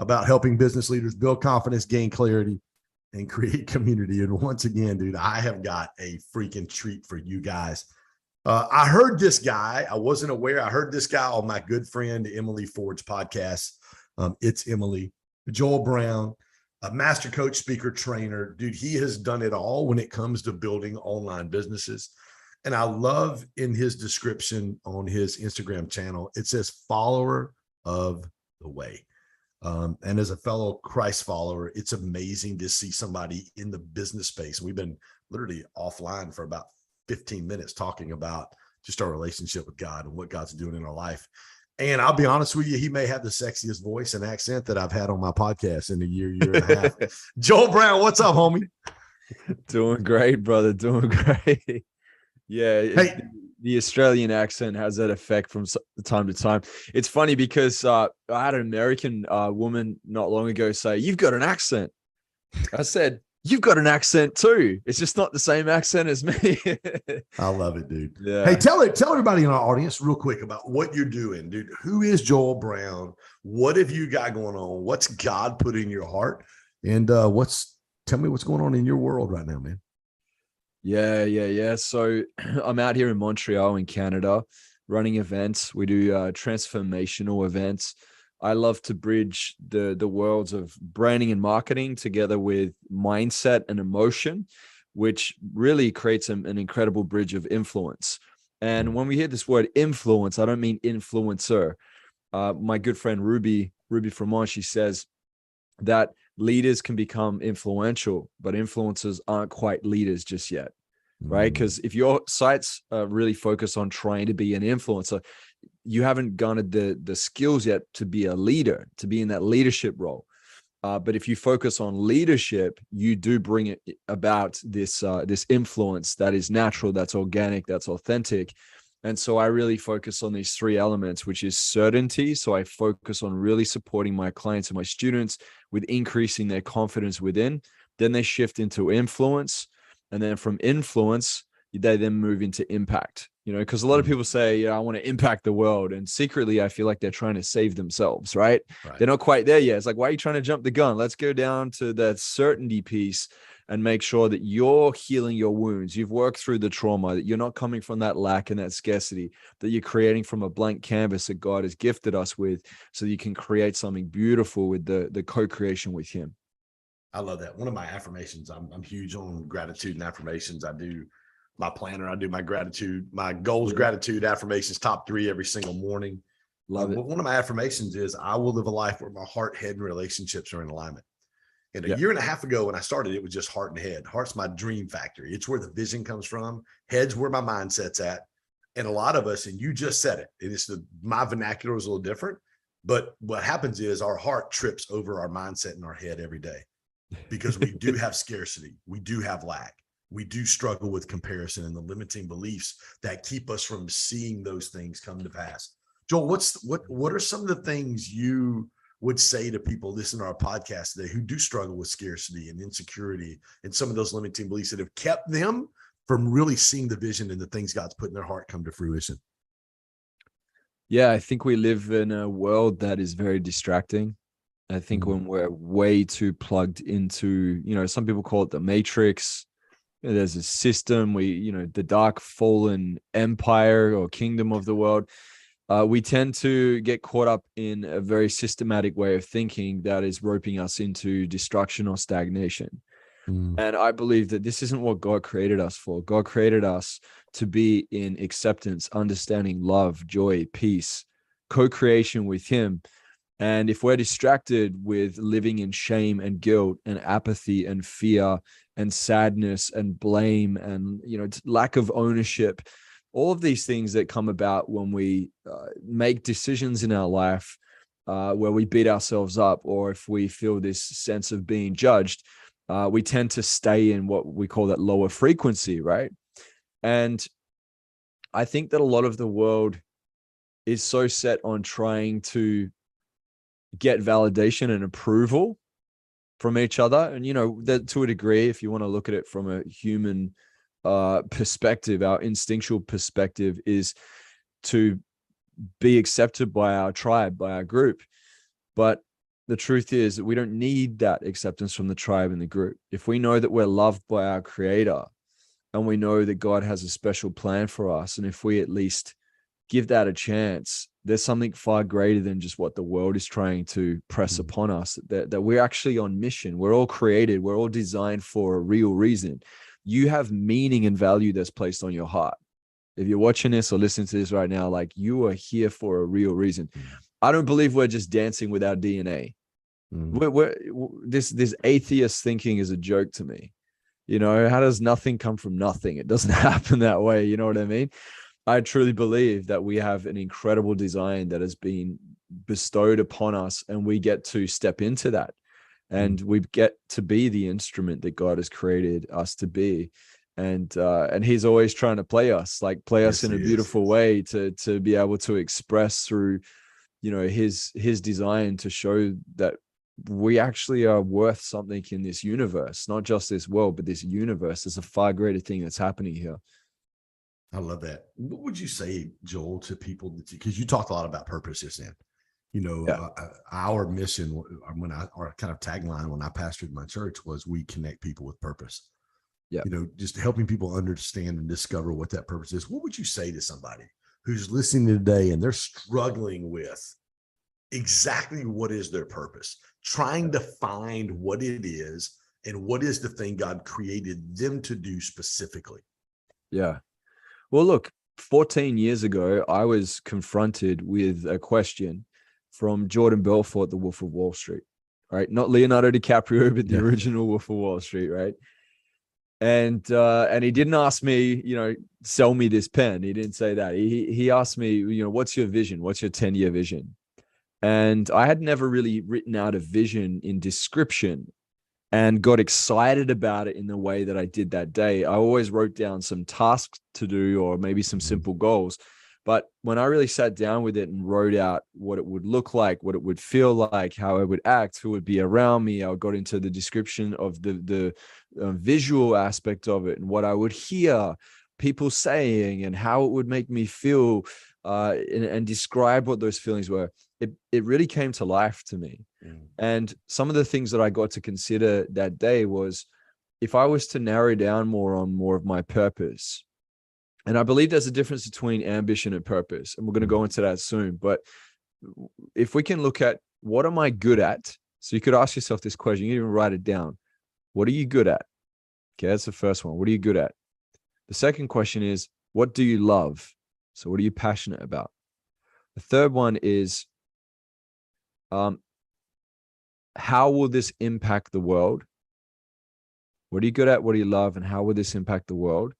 about helping business leaders build confidence, gain clarity, and create community. And once again, dude, I have got a freaking treat for you guys. I heard this guy. I wasn't aware. I heard this guy on my good friend Emily Ford's podcast. It's Emily. Joel Brown, a master coach, speaker, trainer. Dude, he has done it all when it comes to building online businesses. And I love in his description on his Instagram channel, it says follower of the way. And as a fellow Christ follower, it's amazing to see somebody in the business space. We've been literally offline for about 15 minutes talking about just our relationship with God and what God's doing in our life. And I'll be honest with you, he may have the sexiest voice and accent that I've had on my podcast in a year and a half. Joel Brown, what's up, homie? Doing great, brother. Doing great. Yeah. Hey, the Australian accent has that effect from time to time. It's funny because I had an American woman not long ago say, "You've got an accent." I said, "You've got an accent too. It's just not the same accent as me." I love it, dude. Yeah. Hey, tell everybody in our audience real quick about what you're doing, dude. Who is Joel Brown? What have you got going on? What's God put in your heart? And tell me what's going on in your world right now, man. Yeah. So I'm out here in Montreal in Canada running events. We do transformational events. I love to bridge the worlds of branding and marketing together with mindset and emotion, which really creates an incredible bridge of influence. And when we hear this word influence, I don't mean influencer. My good friend Ruby Fremont, she says that leaders can become influential, but influencers aren't quite leaders just yet, right? Because if your sights really focus on trying to be an influencer, you haven't garnered the skills yet to be a leader, to be in that leadership role. But if you focus on leadership, you do bring it about this influence that is natural, that's organic, that's authentic. And so I really focus on these three elements, which is certainty. So I focus on really supporting my clients and my students with increasing their confidence within. Then they shift into influence. And then from influence, they then move into impact, because a lot of people say, I want to impact the world. And secretly, I feel like they're trying to save themselves, right? They're not quite there yet. It's like, why are you trying to jump the gun? Let's go down to that certainty piece and make sure that you're healing your wounds. You've worked through the trauma, that you're not coming from that lack and that scarcity, that you're creating from a blank canvas that God has gifted us with, so that you can create something beautiful with the co-creation with him. I love that. One of my affirmations, I'm huge on gratitude and affirmations. I do my planner. I do my goals, gratitude, affirmations, top 3 every single morning. Love it. One of my affirmations is I will live a life where my heart, head, and relationships are in alignment. And a year and a half ago when I started, it was just heart and head. Heart's my dream factory. It's where the vision comes from. Head's where my mindset's at. And a lot of us, and you just said it, my vernacular is a little different, but what happens is our heart trips over our mindset and our head every day, because we do have scarcity. We do have lack. We do struggle with comparison and the limiting beliefs that keep us from seeing those things come to pass. Joel, what are some of the things you would say to people listening to our podcast today who do struggle with scarcity and insecurity and some of those limiting beliefs that have kept them from really seeing the vision and the things God's put in their heart come to fruition? Yeah, I think we live in a world that is very distracting. I think when we're way too plugged into, some people call it the matrix. There's a system, the dark fallen empire or kingdom of the world. We tend to get caught up in a very systematic way of thinking that is roping us into destruction or stagnation. And I believe that this isn't what God created us for. God created us to be in acceptance, understanding, love, joy, peace, co-creation with him. And if we're distracted with living in shame and guilt and apathy and fear and sadness and blame and, lack of ownership, all of these things that come about when we make decisions in our life where we beat ourselves up, or if we feel this sense of being judged, we tend to stay in what we call that lower frequency, right? And I think that a lot of the world is so set on trying to get validation and approval from each other. And, that to a degree, if you want to look at it from a human perspective, our instinctual perspective is to be accepted by our tribe, by our group. But the truth is that we don't need that acceptance from the tribe and the group. If we know that we're loved by our creator and we know that God has a special plan for us, and if we at least give that a chance, there's something far greater than just what the world is trying to press upon us, that we're actually on mission. We're all created. We're all designed for a real reason. You have meaning and value that's placed on your heart. If you're watching this or listening to this right now, like, you are here for a real reason. I don't believe we're just dancing with our DNA. This atheist thinking is a joke to me. You know, how does nothing come from nothing? It doesn't happen that way. You know what I mean? I truly believe that we have an incredible design that has been bestowed upon us, and we get to step into that, and we get to be the instrument that God has created us to be. And he's always trying to play us in a beautiful way to be able to express through, you know, his design, to show that we actually are worth something in this universe, not just this world, but this universe. There's a far greater thing that's happening here. I love that. What would you say, Joel, to people that, because you talked a lot about purpose just then, you know, our mission, our kind of tagline when I pastored my church was, we connect people with purpose. Yeah. You know, just helping people understand and discover what that purpose is. What would you say to somebody who's listening today and they're struggling with exactly what is their purpose, trying to find what it is and what is the thing God created them to do specifically? Yeah. Well, look, 14 years ago, I was confronted with a question from Jordan Belfort, the Wolf of Wall Street, right? Not Leonardo DiCaprio, but the original Wolf of Wall Street, right? And he didn't ask me, you know, sell me this pen. He didn't say that. He asked me, you know, what's your vision? What's your 10-year vision? And I had never really written out a vision in description and got excited about it in the way that I did that day. I always wrote down some tasks to do, or maybe some simple goals. But when I really sat down with it and wrote out what it would look like, what it would feel like, how I would act, who would be around me, I got into the description of the visual aspect of it and what I would hear people saying and how it would make me feel, and describe what those feelings were. It really came to life to me. And some of the things that I got to consider that day was, if I was to narrow down more of my purpose, and I believe there's a difference between ambition and purpose, and we're going to go into that soon. But if we can look at, what am I good at? So you could ask yourself this question, you can even write it down. What are you good at? Okay, that's the first one. What are you good at? The second question is, what do you love? So what are you passionate about? The third one is, how will this impact the world? What are you good at? What do you love? And how will this impact the world?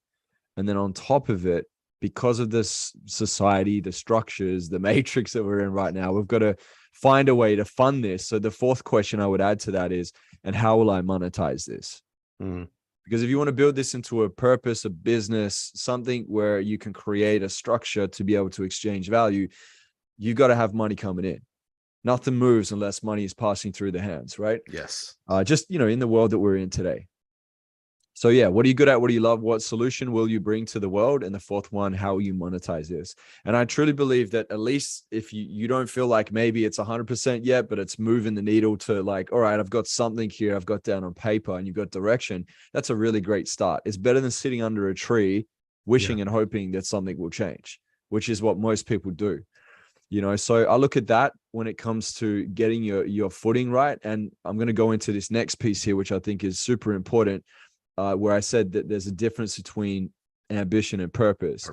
And then on top of it, because of this society, the structures, the matrix that we're in right now, we've got to find a way to fund this. So the fourth question I would add to that is, and how will I monetize this? Because if you want to build this into a purpose, a business, something where you can create a structure to be able to exchange value, you got to have money coming in. Nothing moves unless money is passing through the hands, right? Yes. Just, you know, in the world that we're in today. So yeah, what are you good at? What do you love? What solution will you bring to the world? And the fourth one, how will you monetize this? And I truly believe that, at least if you don't feel like maybe it's 100% yet, but it's moving the needle to, like, all right, I've got something here, I've got down on paper, and you've got direction. That's a really great start. It's better than sitting under a tree, wishing and hoping that something will change, which is what most people do. You know, so I look at that when it comes to getting your footing right. And I'm going to go into this next piece here, which I think is super important, where I said that there's a difference between ambition and purpose.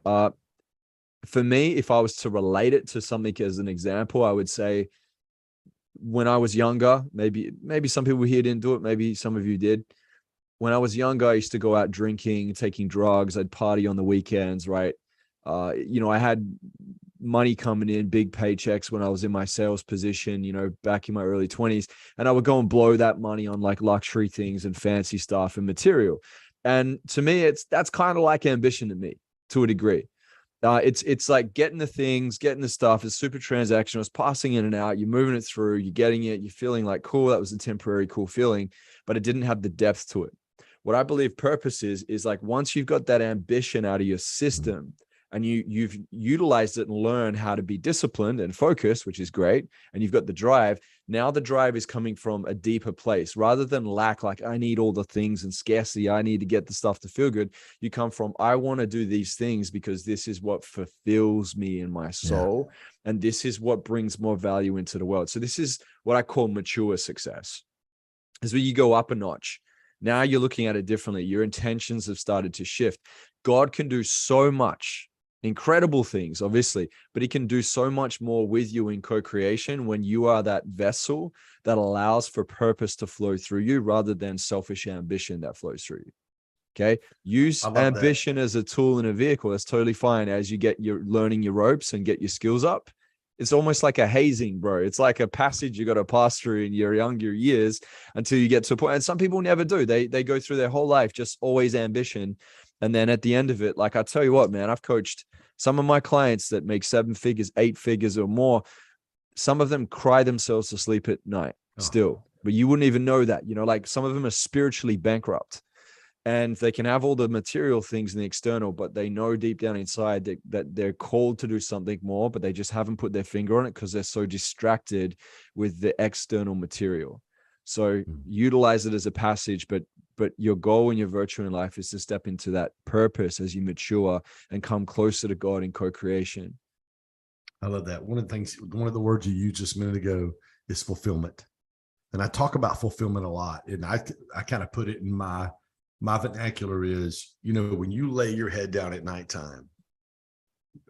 For me, if I was to relate it to something as an example, I would say, when I was younger, maybe some people here didn't do it, maybe some of you did. When I was younger, I used to go out drinking, taking drugs. I'd party on the weekends, right? You know, I had money coming in, big paychecks when I was in my sales position, you know, back in my early 20s. And I would go and blow that money on like luxury things and fancy stuff and material. And to me, that's kind of like ambition to me, to a degree. It's like getting the things, getting the stuff. It's super transactional. It's passing in and out. You're moving it through. You're getting it. You're feeling like, cool, that was a temporary cool feeling, but it didn't have the depth to it. What I believe purpose is like, once you've got that ambition out of your system, and you've utilized it and learned how to be disciplined and focused, which is great, and you've got the drive. Now the drive is coming from a deeper place rather than lack, like I need all the things, and scarcity, I need to get the stuff to feel good. You come from, I want to do these things because this is what fulfills me in my soul, and this is what brings more value into the world. So this is what I call mature success, is where you go up a notch. Now you're looking at it differently. Your intentions have started to shift. God can do so much, incredible things, obviously, but he can do so much more with you in co-creation when you are that vessel that allows for purpose to flow through you rather than selfish ambition that flows through you. Okay. Use ambition as a tool in a vehicle. That's totally fine. As you get your learning your ropes and get your skills up, it's almost like a hazing, bro. It's like a passage you got to pass through in your younger years until you get to a point. And some people never do. They go through their whole life just always ambition. And then at the end of it, like I tell you what, man, I've coached some of my clients that make 7 figures, 8 figures or more. Some of them cry themselves to sleep at night still, but you wouldn't even know that, like some of them are spiritually bankrupt. And they can have all the material things in the external, but they know deep down inside that they're called to do something more, but they just haven't put their finger on it because they're so distracted with the external material. So utilize it as a passage, but your goal and your virtue in life is to step into that purpose as you mature and come closer to God in co-creation. I love that. One of the words you used just a minute ago is fulfillment. And I talk about fulfillment a lot. And I kind of put it in my vernacular is, when you lay your head down at nighttime,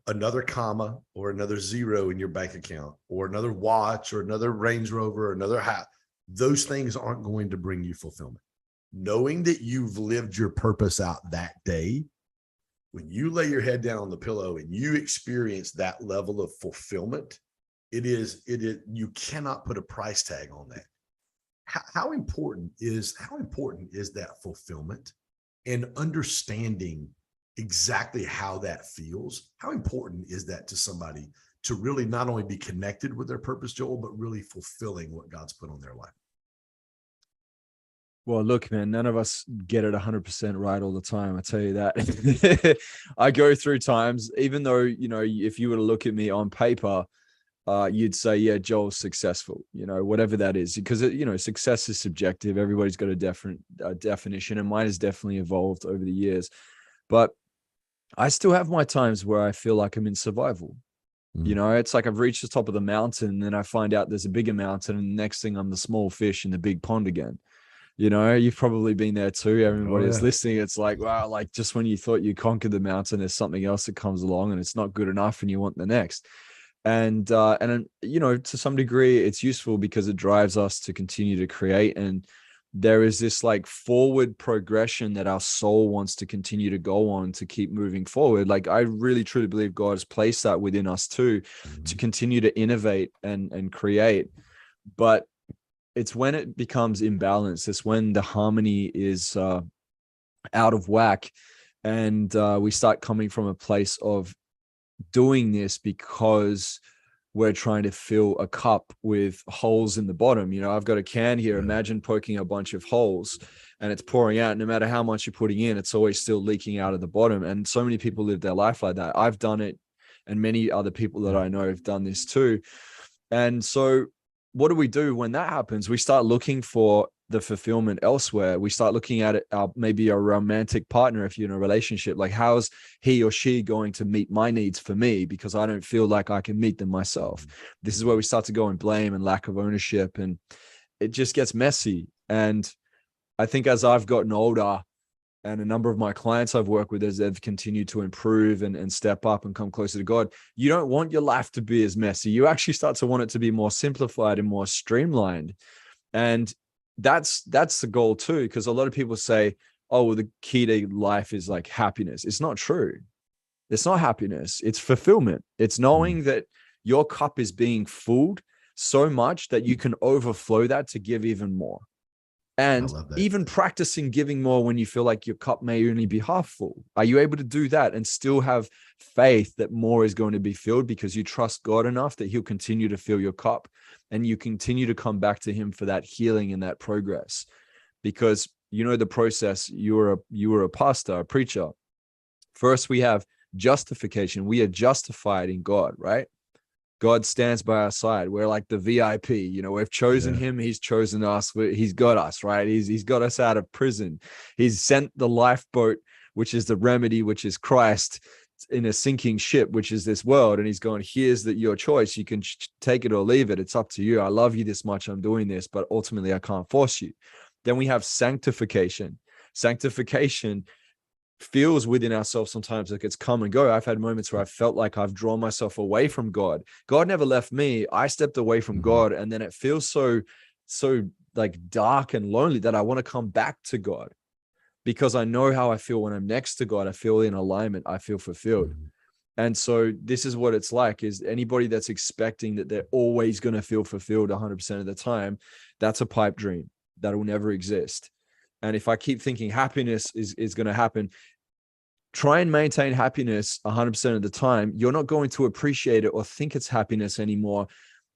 another comma or another zero in your bank account or another watch or another Range Rover or another hat, those things aren't going to bring you fulfillment. Knowing that you've lived your purpose out that day, when you lay your head down on the pillow and you experience that level of fulfillment, you cannot put a price tag on that. How important is that fulfillment and understanding exactly how that feels? How important is that to somebody to really not only be connected with their purpose, Joel, but really fulfilling what God's put on their life? Well, look, man, none of us get it 100% right all the time. I tell you that. I go through times, even though, if you were to look at me on paper, you'd say, yeah, Joel's successful, whatever that is, because, success is subjective. Everybody's got a different definition, and mine has definitely evolved over the years. But I still have my times where I feel like I'm in survival. It's like I've reached the top of the mountain, and then I find out there's a bigger mountain, and the next thing I'm the small fish in the big pond again. You've probably been there too. Everybody that's listening, it's like, wow, like just when you thought you conquered the mountain, there's something else that comes along and it's not good enough and you want the next. And to some degree it's useful because it drives us to continue to create. And there is this like forward progression that our soul wants to continue to go on to keep moving forward. Like I really truly believe God has placed that within us too, to continue to innovate and create. But it's when it becomes imbalanced. It's when the harmony is out of whack, and we start coming from a place of doing this because we're trying to fill a cup with holes in the bottom. I've got a can here. Imagine poking a bunch of holes and it's pouring out. No matter how much you're putting in, it's always still leaking out of the bottom. And so many people live their life like that. I've done it, and many other people that I know have done this too. And so what do we do when that happens? We start looking for the fulfillment elsewhere. We start looking at it, maybe a romantic partner, if you're in a relationship, like how's he or she going to meet my needs for me because I don't feel like I can meet them myself. This is where we start to go and blame and lack of ownership, and it just gets messy. And I think as I've gotten older, and a number of my clients I've worked with, as they've continued to improve and step up and come closer to God, you don't want your life to be as messy. You actually start to want it to be more simplified and more streamlined. And that's the goal too, because a lot of people say, oh, well, the key to life is like happiness. It's not true. It's not happiness. It's fulfillment. It's knowing that your cup is being filled so much that you can overflow that to give even more. And even practicing giving more when you feel like your cup may only be half full. Are you able to do that and still have faith that more is going to be filled because you trust God enough that he'll continue to fill your cup, and you continue to come back to him for that healing and that progress? Because the process, you were a pastor, a preacher. First, we have justification. We are justified in God, right? God stands by our side. We're like the VIP, we've chosen him. He's chosen us. He's got us, right? He's got us out of prison. He's sent the lifeboat, which is the remedy, which is Christ, in a sinking ship, which is this world. And he's going, here's your choice. You can take it or leave it. It's up to you. I love you this much. I'm doing this, but ultimately I can't force you. Then we have sanctification. Sanctification feels within ourselves sometimes like it's come and go. I've had moments where I felt like I've drawn myself away from God. God never left me. I stepped away from God. And then it feels so like dark and lonely that I want to come back to God, because I know how I feel when I'm next to God. I feel in alignment. I feel fulfilled. And so this is what it's like, is anybody that's expecting that they're always going to feel fulfilled 100% of the time, that's a pipe dream that will never exist. And if I keep thinking happiness is going to happen, try and maintain happiness 100% of the time. You're not going to appreciate it or think it's happiness anymore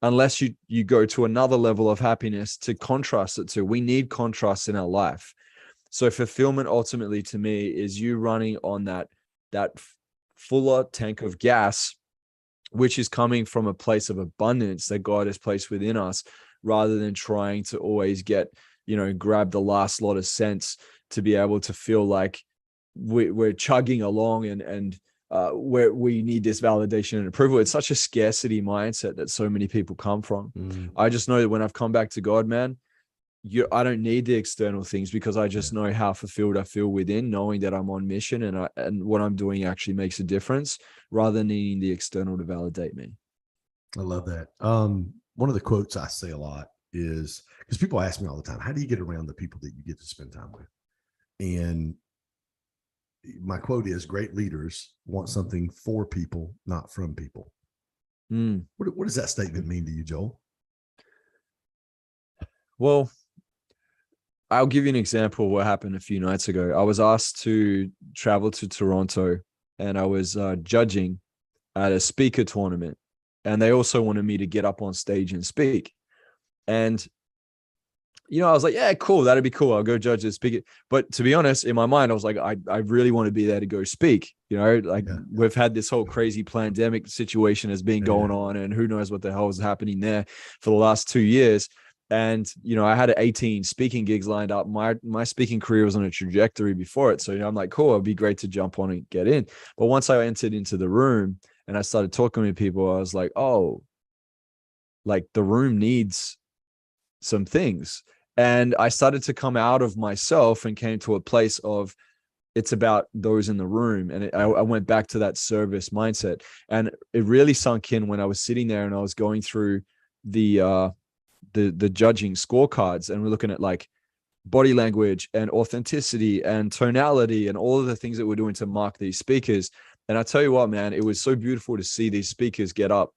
unless you go to another level of happiness to contrast it to. We need contrast in our life. So fulfillment ultimately to me is you running on that fuller tank of gas, which is coming from a place of abundance that God has placed within us, rather than trying to always get, grab the last lot of cents to be able to feel like we're chugging along and we need this validation and approval. It's such a scarcity mindset that so many people come from. I just know that when I've come back to God, man, I don't need the external things, because I just know how fulfilled I feel within, knowing that I'm on mission and what I'm doing actually makes a difference, rather than needing the external to validate me. I love that. One of the quotes I say a lot is, because people ask me all the time, how do you get around the people that you get to spend time with? And my quote is, great leaders want something for people, not from people. What does that statement mean to you, Joel? Well, I'll give you an example of what happened a few nights ago. I was asked to travel to Toronto, and I was judging at a speaker tournament, and they also wanted me to get up on stage and speak. And I was like, yeah, cool. That'd be cool. I'll go judge this speaker. But to be honest, in my mind, I was like, I really want to be there to go speak. We've had this whole crazy pandemic situation has been going on, and who knows what the hell is happening there for the last 2 years. And, I had 18 speaking gigs lined up. My speaking career was on a trajectory before it. So, I'm like, cool, it'd be great to jump on and get in. But once I entered into the room and I started talking to people, I was like, oh, like the room needs some things. And I started to come out of myself and came to a place of, it's about those in the room. And I went back to that service mindset. And it really sunk in when I was sitting there and I was going through the judging scorecards, and we're looking at like body language and authenticity and tonality and all of the things that we're doing to mark these speakers. And I tell you what, man, it was so beautiful to see these speakers get up.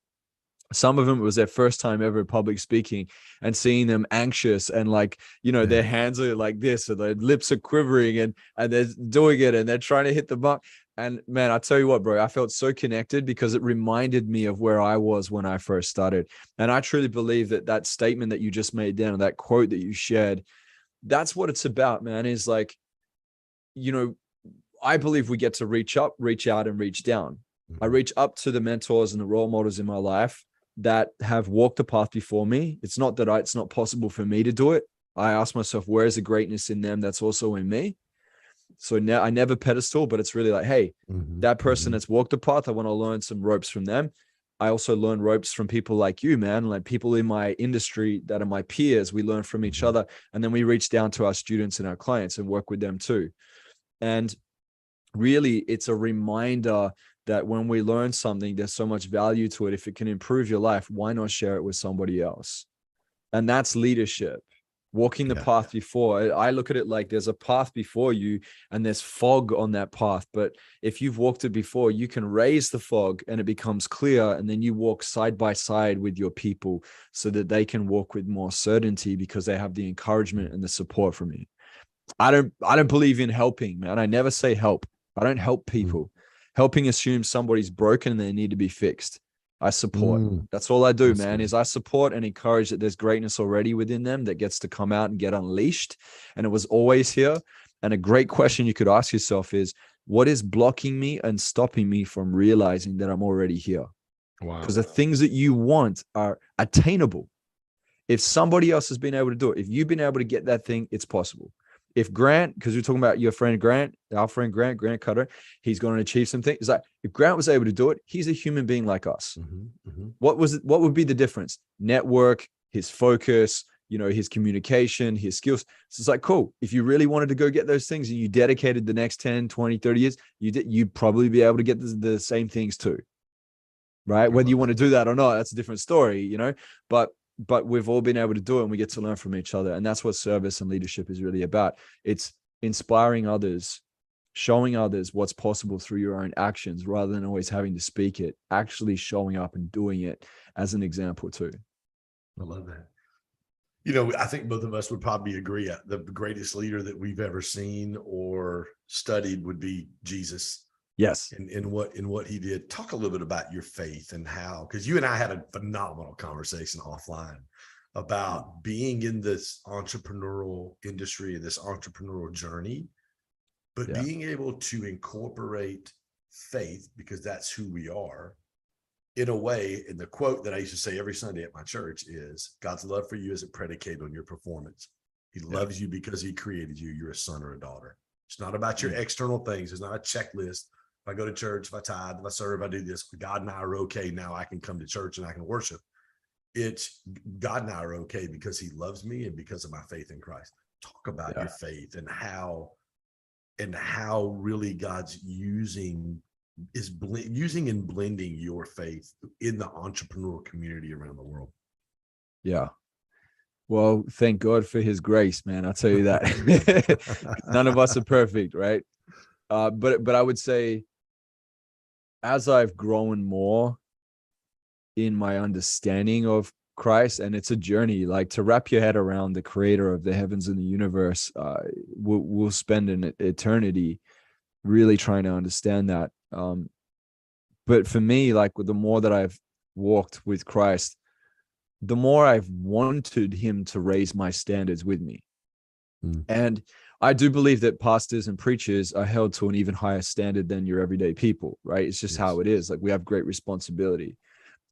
Some of them, it was their first time ever public speaking, and seeing them anxious and like, their hands are like this, and their lips are quivering, and they're doing it and they're trying to hit the mark. And man, I tell you what, bro, I felt so connected, because it reminded me of where I was when I first started. And I truly believe that statement that you just made down, that quote that you shared, that's what it's about, man, is like, I believe we get to reach up, reach out, and reach down. I reach up to the mentors and the role models in my life that have walked the path before me. It's not that it's not possible for me to do it. I ask myself, where is the greatness in them that's also in me? So now I never pedestal, but it's really like, hey, that person that's walked the path, I want to learn some ropes from them. I also learn ropes from people like you, man, like people in my industry that are my peers. We learn from each other, and then we reach down to our students and our clients and work with them too. And really, it's a reminder that when we learn something, there's so much value to it. If it can improve your life, why not share it with somebody else? And that's leadership. Walking the path before. I look at it like there's a path before you and there's fog on that path. But if you've walked it before, you can raise the fog and it becomes clear. And then you walk side by side with your people so that they can walk with more certainty, because they have the encouragement and the support from you. I don't believe in helping, man. I never say help. I don't help people. Helping assumes somebody's broken and they need to be fixed. I support. That's all I do, man, is I support and encourage that there's greatness already within them that gets to come out and get unleashed. And it was always here. And a great question you could ask yourself is, what is blocking me and stopping me from realizing that I'm already here? Wow. Because the things that you want are attainable. If somebody else has been able to do it, if you've been able to get that thing, it's possible. If Grant, because we're talking about your friend Grant, our friend Grant Cutter, he's going to achieve something. It's like, if Grant was able to do it, he's a human being like us. What would be the difference? Network, his focus, his communication, his skills. So it's like, cool. If you really wanted to go get those things and you dedicated the next 10, 20, 30 years, you'd probably be able to get the same things too. Right? Whether you want to do that or not, that's a different story, but we've all been able to do it, and we get to learn from each other. And that's what service and leadership is really about. It's inspiring others, showing others what's possible through your own actions, rather than always having to speak it, actually showing up and doing it as an example too. I love that. I think both of us would probably agree the greatest leader that we've ever seen or studied would be Jesus. Yes. In what he did. Talk a little bit about your faith and how, because you and I had a phenomenal conversation offline about being in this entrepreneurial industry and this entrepreneurial journey, but being able to incorporate faith, because that's who we are, in a way. And the quote that I used to say every Sunday at my church is, God's love for you isn't predicated on your performance. He loves you because he created you. You're a son or a daughter. It's not about your external things. It's not a checklist. If I go to church, if I tithe, if I serve, I do this, God and I are okay. Now I can come to church and I can worship. It's God and I are okay because he loves me and because of my faith in Christ. Talk about your faith and how really God's using and blending your faith in the entrepreneurial community around the world. Yeah. Well, thank God for his grace, man. I'll tell you that. None of us are perfect, right? But I would say, as I've grown more in my understanding of Christ, and it's a journey, like, to wrap your head around the creator of the heavens and the universe, we'll spend an eternity really trying to understand that. But for me, like, the more that I've walked with Christ, the more I've wanted him to raise my standards with me. And I do believe that pastors and preachers are held to an even higher standard than your everyday people, right? It's just how it is. Like, we have great responsibility,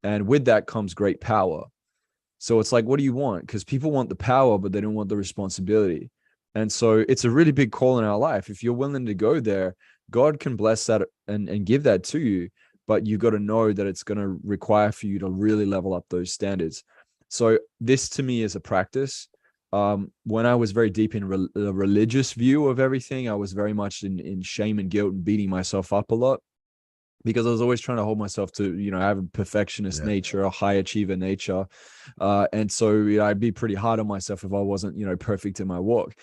and with that comes great power. So it's like, what do you want? Because people want the power, but they don't want the responsibility. And so it's a really big call in our life. If you're willing to go there, God can bless that and give that to you, but you got to know that it's going to require for you to really level up those standards. So this to me is a practice. When I was very deep in the religious view of everything, I was very much in shame and guilt and beating myself up a lot, because I was always trying to hold myself to, I have a perfectionist nature, a high achiever nature. And so I'd be pretty hard on myself if I wasn't, perfect in my walk.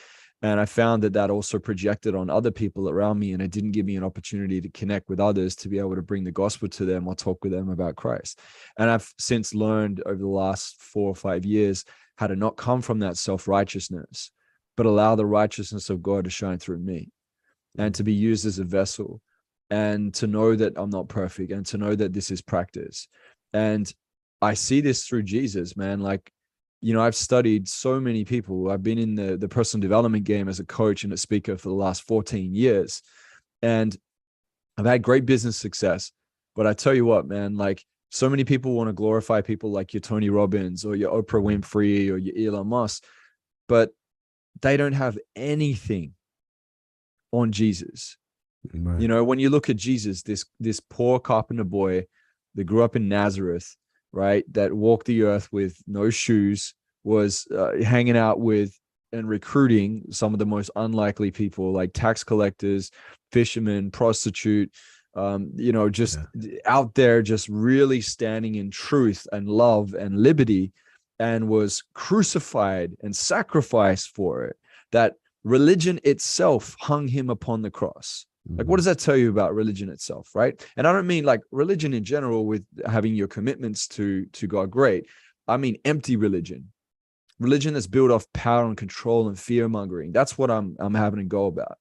And I found that also projected on other people around me, and it didn't give me an opportunity to connect with others, to be able to bring the gospel to them or talk with them about Christ. And I've since learned over the last 4 or 5 years how to not come from that self-righteousness, but allow the righteousness of God to shine through me and to be used as a vessel, and to know that I'm not perfect, and to know that this is practice. And I see this through Jesus, man. Like, I've studied so many people. I've been in the personal development game as a coach and a speaker for the last 14 years. And I've had great business success. But I tell you what, man, like, so many people want to glorify people like your Tony Robbins or your Oprah Winfrey or your Elon Musk, but they don't have anything on Jesus. Right. When you look at Jesus, this poor carpenter boy that grew up in Nazareth, right, that walked the earth with no shoes, was hanging out with and recruiting some of the most unlikely people, like tax collectors, fishermen, prostitute, out there, just really standing in truth and love and liberty, and was crucified and sacrificed for it. That religion itself hung him upon the cross. Like, what does that tell you about religion itself, right? And I don't mean like religion in general with having your commitments to God, great. I mean empty religion that's built off power and control and fear mongering. That's what I'm having to go about.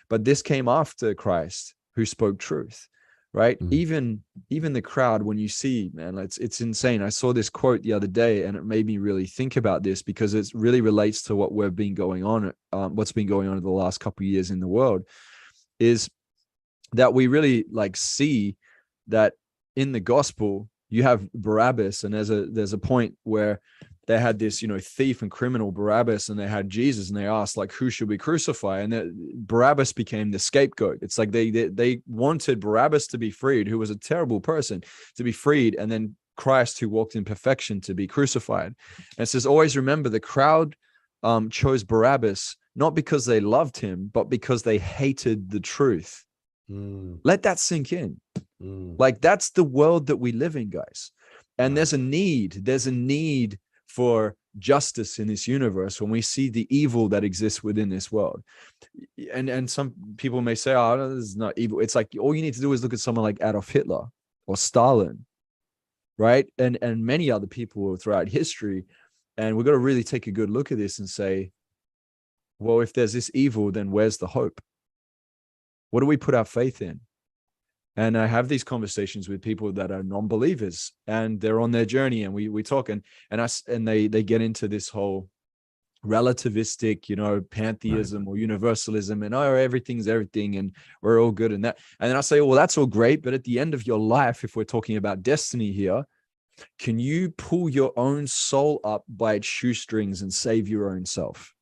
But this came after Christ, who spoke truth, right? Even the crowd, when you see, man, it's insane. I saw this quote the other day, and it made me really think about this, because it really relates to what what's been going on in the last couple of years in the world. Is that we really like see that in the gospel you have Barabbas, and there's a point where they had this, thief and criminal Barabbas, and they had Jesus, and they asked like, who should we crucify? And Barabbas became the scapegoat. It's like they wanted Barabbas to be freed, who was a terrible person, to be freed, and then Christ, who walked in perfection, to be crucified. And it says, always remember, the crowd chose Barabbas not because they loved him, but because they hated the truth. Let that sink in. Like, that's the world that we live in, guys. And there's a need for justice in this universe when we see the evil that exists within this world. And some people may say, oh, no, this is not evil. It's like, all you need to do is look at someone like Adolf Hitler or Stalin, right? And many other people throughout history. And we've got to really take a good look at this and say, well, if there's this evil, then where's the hope? What do we put our faith in? And I have these conversations with people that are non-believers, and they're on their journey, and we talk, and they get into this whole relativistic, pantheism or universalism, and everything's everything, and we're all good and that. And then I say, well, that's all great, but at the end of your life, if we're talking about destiny here, can you pull your own soul up by its shoestrings and save your own self?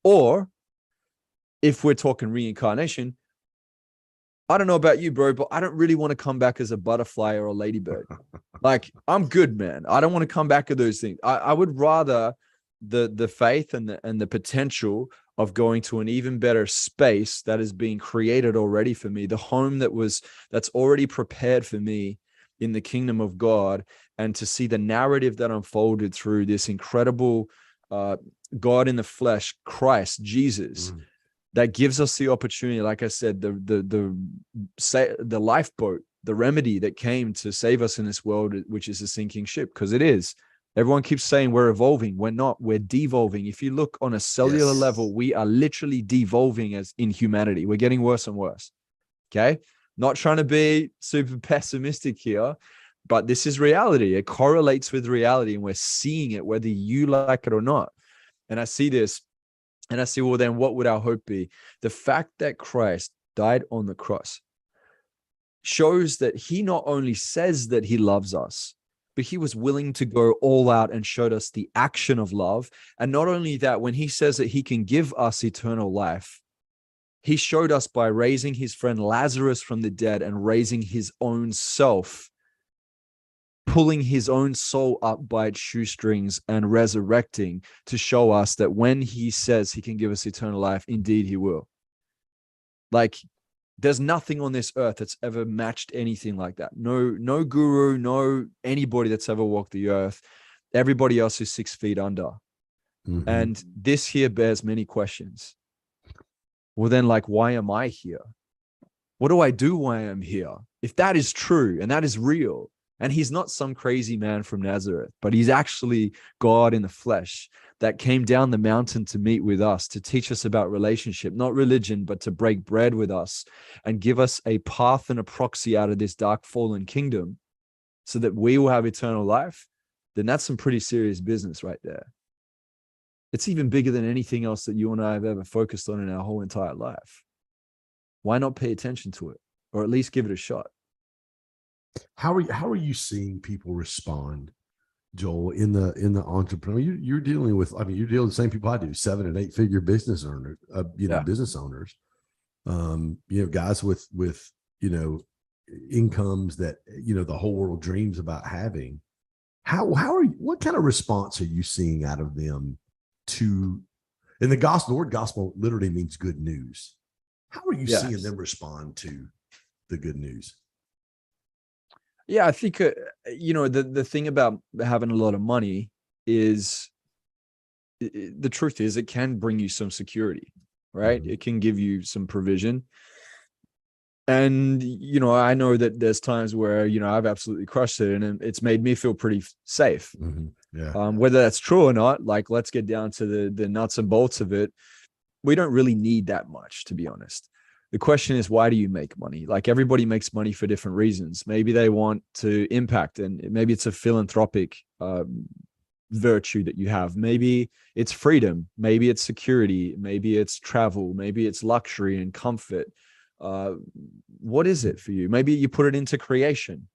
Or if we're talking reincarnation, I don't know about you, bro, but I don't really want to come back as a butterfly or a ladybird. Like, I'm good, man. I don't want to come back to those things. I would rather the faith and the potential of going to an even better space that is being created already for me, the home that's already prepared for me in the kingdom of God, and to see the narrative that unfolded through this incredible God in the flesh, Christ, Jesus. That gives us the opportunity, like I said, the lifeboat, the remedy that came to save us in this world, which is a sinking ship, because it is. Everyone keeps saying we're evolving. We're not. We're devolving. If you look on a cellular level, we are literally devolving as in humanity. We're getting worse and worse. Okay? Not trying to be super pessimistic here, but this is reality. It correlates with reality, and we're seeing it whether you like it or not. And I see this. And I say, well, then what would our hope be? The fact that Christ died on the cross shows that he not only says that he loves us, but he was willing to go all out and showed us the action of love. And not only that, when he says that he can give us eternal life, he showed us by raising his friend Lazarus from the dead and raising his own self, pulling his own soul up by its shoestrings and resurrecting to show us that when he says he can give us eternal life, indeed he will. Like, there's nothing on this earth that's ever matched anything like that. No guru, no anybody that's ever walked the earth. Everybody else is 6 feet under. And this here bears many questions. Well, then, like, why am I here? What do I do while I'm here? If that is true and that is real, and he's not some crazy man from Nazareth, but he's actually God in the flesh that came down the mountain to meet with us, to teach us about relationship, not religion, but to break bread with us and give us a path and a proxy out of this dark fallen kingdom so that we will have eternal life, then that's some pretty serious business right there. It's even bigger than anything else that you and I have ever focused on in our whole entire life. Why not pay attention to it, or at least give it a shot? How are you seeing people respond, Joel, in the entrepreneur? You're dealing with, you're dealing with the same people I do, 7- and 8-figure business owners, business owners, guys with incomes that the whole world dreams about having. What kind of response are you seeing out of them to? And the word gospel literally means good news. How are you seeing them respond to the good news? Yeah, I think, the thing about having a lot of money is, the truth is, it can bring you some security, right? It can give you some provision. And, I know that there's times where, I've absolutely crushed it, and it's made me feel pretty safe. Whether that's true or not, like, let's get down to the nuts and bolts of it. We don't really need that much, to be honest. The question is, why do you make money? Like, everybody makes money for different reasons. Maybe they want to impact, and maybe it's a philanthropic virtue that you have. Maybe it's freedom. Maybe it's security. Maybe it's travel. Maybe it's luxury and comfort. Uh, what is it for you? Maybe you put it into creation,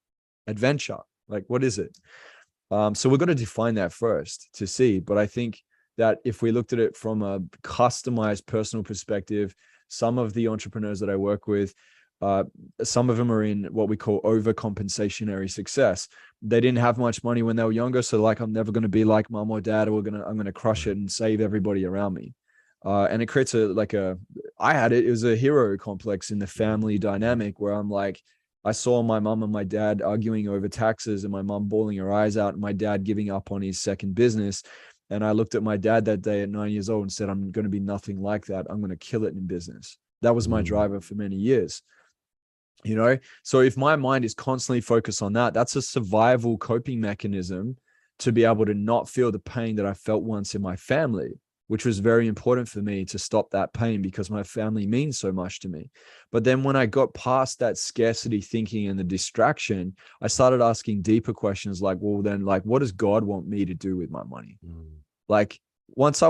adventure. Like, what is it? So we've got to define that first to see. But I think that if we looked at it from a customized personal perspective, some of the entrepreneurs that I work with, some of them are in what we call overcompensationary success. They didn't have much money when they were younger, so like, I'm never going to be like mom or dad, or I'm gonna crush it and save everybody around me. And it creates I had it. It was a hero complex in the family dynamic where I'm like, I saw my mom and my dad arguing over taxes, and my mom bawling her eyes out, and my dad giving up on his second business. And I looked at my dad that day at 9 years old and said, I'm going to be nothing like that. I'm going to kill it in business. That was my driver for many years. So if my mind is constantly focused on that, that's a survival coping mechanism to be able to not feel the pain that I felt once in my family, which was very important for me to stop that pain because my family means so much to me. But then when I got past that scarcity thinking and the distraction, I started asking deeper questions like, well, then, like, what does God want me to do with my money? Like, once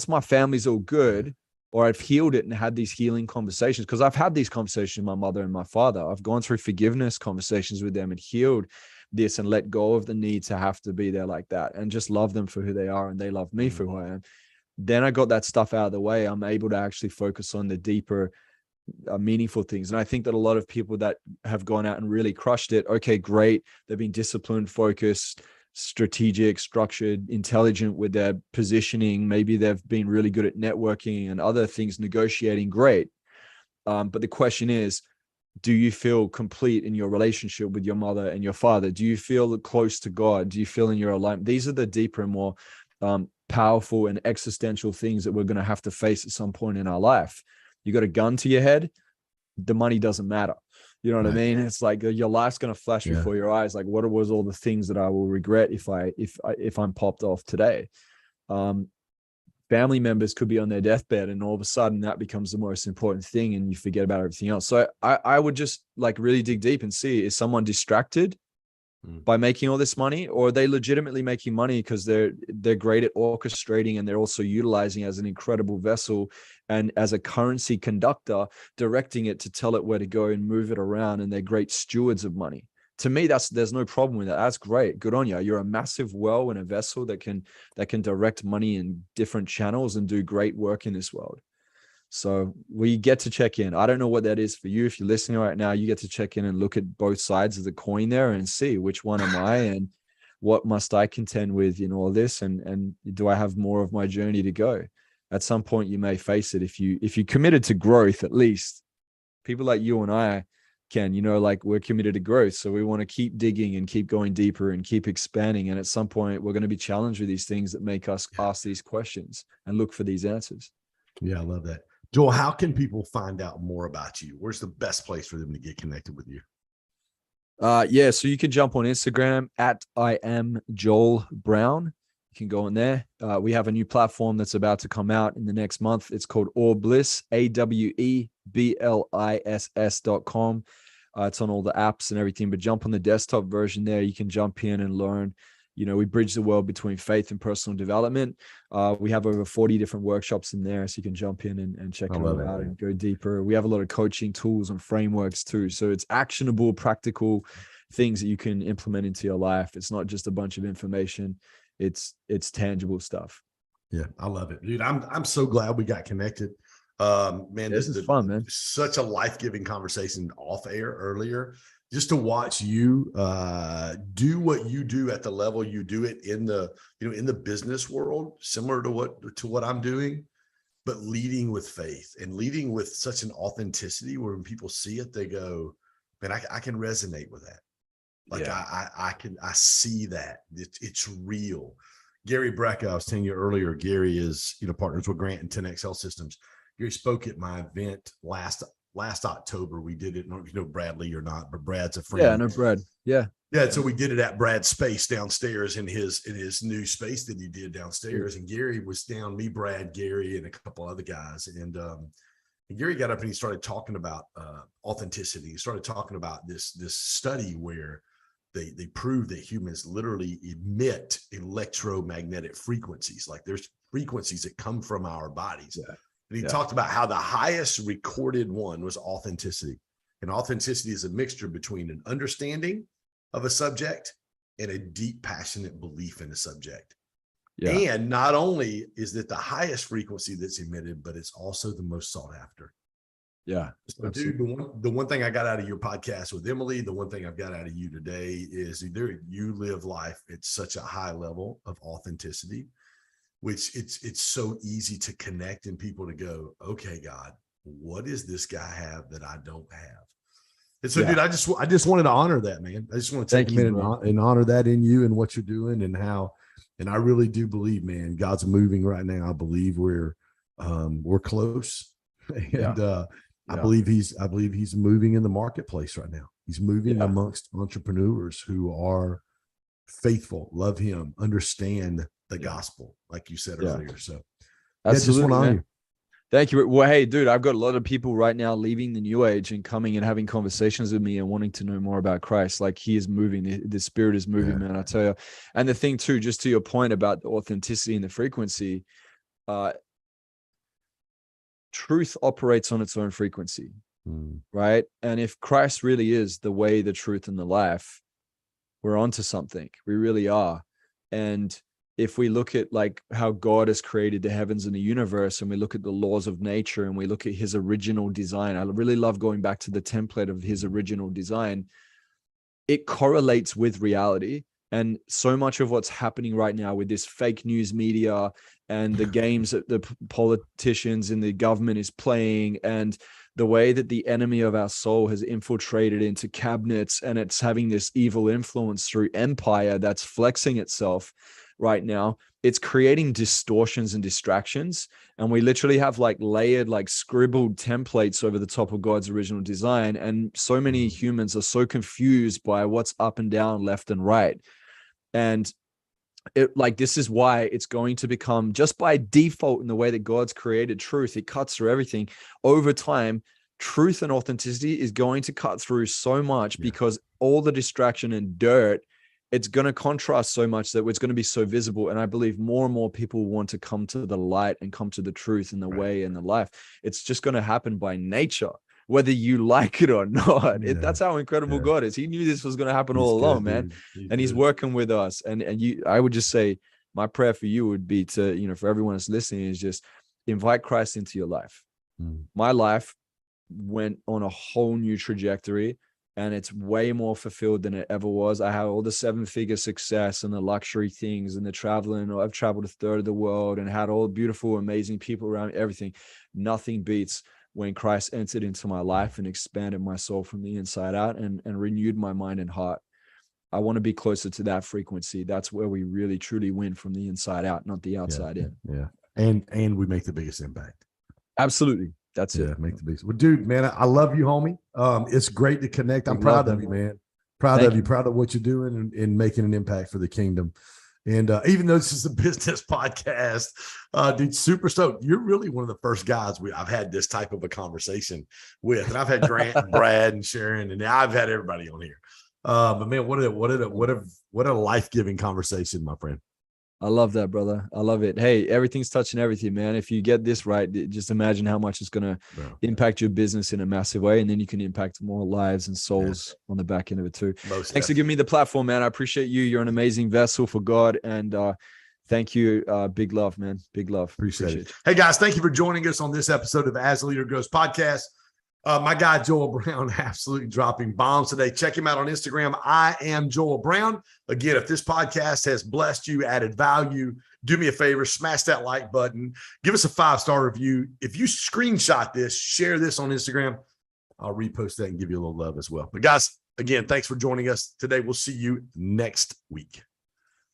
my family's all good, or I've healed it and had these healing conversations, because I've had these conversations with my mother and my father. I've gone through forgiveness conversations with them and healed this and let go of the need to have to be there like that and just love them for who they are and they love me for who I am. Then I got that stuff out of the way. I'm able to actually focus on the deeper, meaningful things. And I think that a lot of people that have gone out and really crushed it, okay, great. They've been disciplined, focused, strategic, structured, intelligent with their positioning. Maybe they've been really good at networking and other things, negotiating, great. But the question is, do you feel complete in your relationship with your mother and your father? Do you feel close to God? Do you feel in your alignment? These are the deeper and more powerful and existential things that we're going to have to face at some point in our life. You got a gun to your head, the money doesn't matter. You know what I mean? It's like your life's going to flash before your eyes. Like, what was all the things that I will regret if I'm popped off today? Family members could be on their deathbed, and all of a sudden that becomes the most important thing, and you forget about everything else. So I would just like really dig deep and see, is someone distracted by making all this money, or are they legitimately making money because they're great at orchestrating, and they're also utilizing as an incredible vessel and as a currency conductor, directing it to tell it where to go and move it around, and they're great stewards of money. To me, there's no problem with that. That's great. Good on you. You're a massive well and a vessel that can direct money in different channels and do great work in this world. So we get to check in. I don't know what that is for you. If you're listening right now, you get to check in and look at both sides of the coin there and see which one am I and what must I contend with in all this, and do I have more of my journey to go? At some point you may face it. If you committed to growth, at least people like you and I can, like, we're committed to growth. So we want to keep digging and keep going deeper and keep expanding. And at some point we're going to be challenged with these things that make us ask these questions and look for these answers. Yeah, I love that. Joel, how can people find out more about you? Where's the best place for them to get connected with you? So you can jump on Instagram at I am Joel Brown. You can go on there. We have a new platform that's about to come out in the next month. It's called Awebliss, AWEBLISS.com. It's on all the apps and everything, but jump on the desktop version there. You can jump in and learn. We bridge the world between faith and personal development. We have over 40 different workshops in there, so you can jump in and check it all out and go deeper. We have a lot of coaching tools and frameworks too. So it's actionable, practical things that you can implement into your life. It's not just a bunch of information. It's tangible stuff. Yeah, I love it, dude. I'm so glad we got connected. Man, this is fun, man. Such a life-giving conversation off air earlier. Just to watch you do what you do at the level you do it in the business world, similar to what I'm doing, but leading with faith and leading with such an authenticity where when people see it, they go, man, I can resonate with that. Like I see that it's real. Gary Brecka, I was telling you earlier, Gary is, partners with Grant and 10XL Systems. Gary spoke at my event last October. We did it. I don't know if you know Bradley or not, but Brad's a friend. Yeah, I know Brad. Yeah. Yeah. So we did it at Brad's space downstairs in his new space that he did downstairs. And Gary was down, me, Brad, Gary, and a couple other guys. And Gary got up and he started talking about authenticity. He started talking about this study where they prove that humans literally emit electromagnetic frequencies. Like there's frequencies that come from our bodies. Yeah. And he talked about how the highest recorded one was authenticity. And authenticity is a mixture between an understanding of a subject and a deep, passionate belief in a subject. Yeah. And not only is it the highest frequency that's emitted, but it's also the most sought after. Yeah. So, dude, the one thing I got out of your podcast with Emily, the one thing I've got out of you today is you live life at such a high level of authenticity, which it's so easy to connect and people to go, okay, God, what does this guy have that I don't have? And so, dude, I just wanted to honor that, man. I just want to take a minute and honor that in you and what you're doing and how. And I really do believe, man, God's moving right now. I believe we're close, and I believe he's moving in the marketplace right now. He's moving amongst entrepreneurs who are faithful, love him, understand the gospel, like you said earlier. So, absolutely, just want to honor you. Thank you. Well, hey, dude, I've got a lot of people right now leaving the new age and coming and having conversations with me and wanting to know more about Christ. Like he is moving, the spirit is moving, man, I tell you. And the thing too, just to your point about the authenticity and the frequency, truth operates on its own frequency, right? And if Christ really is the way, the truth, and the life, we're onto something. We really are. And if we look at like how God has created the heavens and the universe, and we look at the laws of nature, and we look at his original design, I really love going back to the template of his original design. It correlates with reality. And so much of what's happening right now with this fake news media and the games that the politicians and the government is playing, and the way that the enemy of our soul has infiltrated into cabinets, and it's having this evil influence through empire that's flexing itself right now, it's creating distortions and distractions. And we literally have like layered, like scribbled templates over the top of God's original design. And so many humans are so confused by what's up and down, left and right. And this is why it's going to become, just by default in the way that God's created truth, it cuts through everything. Over time, truth and authenticity is going to cut through so much because all the distraction and dirt, it's going to contrast so much that it's going to be so visible. And I believe more and more people want to come to the light and come to the truth and the way and the life. It's just going to happen by nature, whether you like it or not. That's how incredible God is. He knew this was going to happen all along, man. And he's working with us. And I would just say, my prayer for you would be to, for everyone that's listening, is just invite Christ into your life. My life went on a whole new trajectory, and it's way more fulfilled than it ever was. I had all the 7-figure success and the luxury things and the traveling. I've traveled a third of the world and had all beautiful, amazing people around me, everything. Nothing beats when Christ entered into my life and expanded my soul from the inside out and renewed my mind and heart. I want to be closer to that frequency. That's where we really, truly win, from the inside out, not the outside in. Yeah. And we make the biggest impact. Absolutely. That's it. Make the biggest. Well, dude, man, I love you, homie. It's great to connect. I'm proud of you, man. Proud of you. Proud of what you're doing and making an impact for the kingdom. And even though this is a business podcast, dude, super stoked. You're really one of the first guys I've had this type of a conversation with. And I've had Grant and Brad and Sharon, and now I've had everybody on here. But man, what a life-giving conversation, my friend. I love that, brother. I love it. Hey, everything's touching everything, man. If you get this right, just imagine how much it's going to impact your business in a massive way. And then you can impact more lives and souls on the back end of it too. Thanks for giving me the platform, man. I appreciate you. You're an amazing vessel for God. And thank you. Big love, man. Big love. Appreciate it. Hey guys, thank you for joining us on this episode of As a Leader Grows podcast. My guy, Joel Brown, absolutely dropping bombs today. Check him out on Instagram. I am Joel Brown. Again, if this podcast has blessed you, added value, do me a favor, smash that like button. Give us a 5-star review. If you screenshot this, share this on Instagram, I'll repost that and give you a little love as well. But guys, again, thanks for joining us today. We'll see you next week.